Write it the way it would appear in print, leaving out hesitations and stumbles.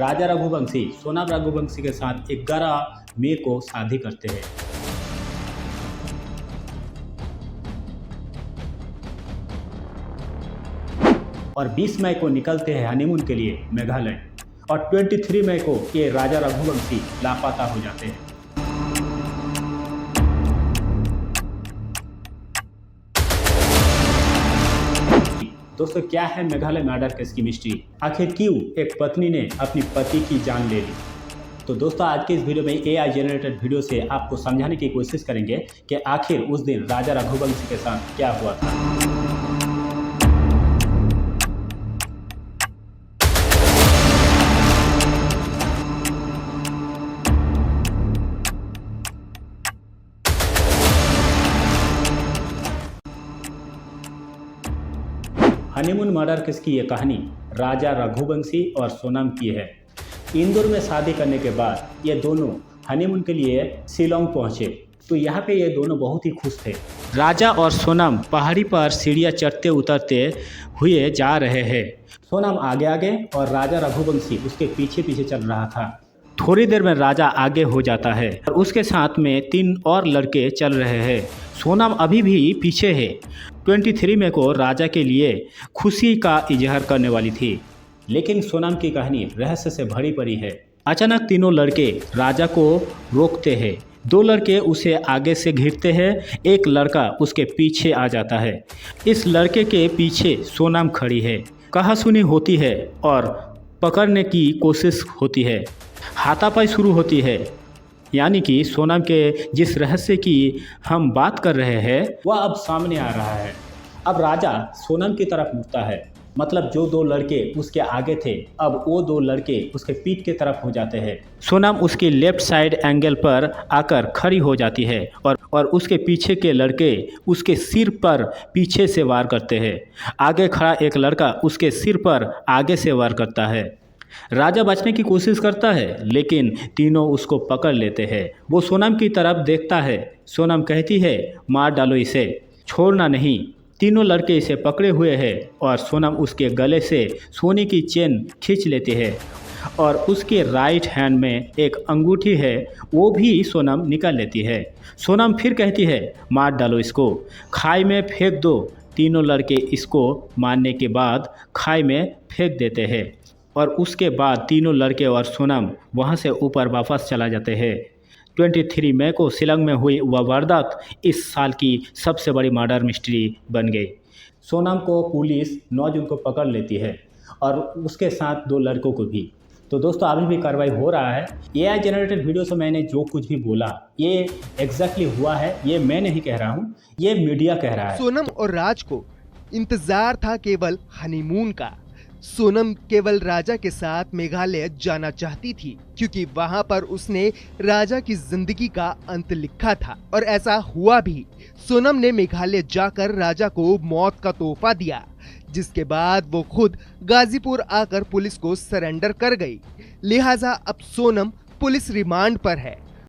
राजा रघुवंशी सोनम रघुवंशी के साथ 11 मई को शादी करते हैं। और 20 मई को निकलते हैं हनीमून के लिए मेघालय और 23 मई को ये राजा रघुवंशी लापता हो जाते हैं। दोस्तों, क्या है मेघालय मर्डर केस की मिस्ट्री? आखिर क्यों एक पत्नी ने अपनी पति की जान ले ली? तो दोस्तों, आज के इस वीडियो में AI जनरेटेड वीडियो से आपको समझाने की कोशिश करेंगे कि आखिर उस दिन राजा रघुवंशी के साथ क्या हुआ था। हनीमून मर्डर केस की ये कहानी राजा रघुवंशी और सोनम की है। इंदौर में शादी करने के बाद ये दोनों हनीमून के लिए शिलोंग पहुंचे। तो यहाँ पे ये दोनों बहुत ही खुश थे। राजा और सोनम पहाड़ी पर सीढ़ियाँ चढ़ते उतरते हुए जा रहे हैं। सोनम आगे आगे और राजा रघुवंशी उसके पीछे पीछे चल रहा था। थोड़ी देर में राजा आगे हो जाता है और उसके साथ में 3 और लड़के चल रहे हैं। सोनम अभी भी पीछे है। 23 मई को राजा के लिए खुशी का इजहार करने वाली थी, लेकिन सोनम की कहानी रहस्य से भरी पड़ी है। अचानक तीनों लड़के राजा को रोकते हैं। 2 लड़के उसे आगे से घेरते हैं, एक लड़का उसके पीछे आ जाता है। इस लड़के के पीछे सोनम खड़ी है। कहासुनी होती है और पकड़ने की कोशिश होती है। हाथापाई शुरू होती है, यानी कि सोनम के जिस रहस्य की हम बात कर रहे हैं वह अब सामने आ रहा है। अब राजा सोनम की तरफ मुड़ता है, मतलब जो 2 लड़के उसके आगे थे अब वो 2 लड़के उसके पीठ की तरफ हो जाते हैं। सोनम उसके लेफ्ट साइड एंगल पर आकर खड़ी हो जाती है और उसके पीछे के लड़के उसके सिर पर पीछे से वार करते हैं। आगे खड़ा एक लड़का उसके सिर पर आगे से वार करता है। राजा बचने की कोशिश करता है, लेकिन तीनों उसको पकड़ लेते हैं। वो सोनम की तरफ देखता है। सोनम कहती है, मार डालो इसे, छोड़ना नहीं। तीनों लड़के इसे पकड़े हुए हैं और सोनम उसके गले से सोने की चेन खींच लेती है और उसके राइट हैंड में एक अंगूठी है, वो भी सोनम निकाल लेती है। सोनम फिर कहती है, मार डालो इसको, खाई में फेंक दो। तीनों लड़के इसको मारने के बाद खाई में फेंक देते हैं और उसके बाद तीनों लड़के और सोनम वहां से ऊपर वापस चला जाते हैं। 23 मई को शिलोंग में हुई वह वारदात इस साल की सबसे बड़ी मर्डर मिस्ट्री बन गई। सोनम को पुलिस 9 जून को पकड़ लेती है और उसके साथ 2 लड़कों को भी। तो दोस्तों, अभी भी कार्रवाई हो रहा है। AI जनरेटेड वीडियो से मैंने जो कुछ भी बोला ये एग्जैक्टली हुआ है, ये मैं नहीं कह रहा हूँ, ये मीडिया कह रहा है। सोनम और राज को इंतजार था केवल हनीमून का। सोनम केवल राजा के साथ मेघालय जाना चाहती थी, क्योंकि वहां पर उसने राजा की जिंदगी का अंत लिखा था और ऐसा हुआ भी। सोनम ने मेघालय जाकर राजा को मौत का तोहफा दिया, जिसके बाद वो खुद गाजीपुर आकर पुलिस को सरेंडर कर गई। लिहाजा अब सोनम पुलिस रिमांड पर है।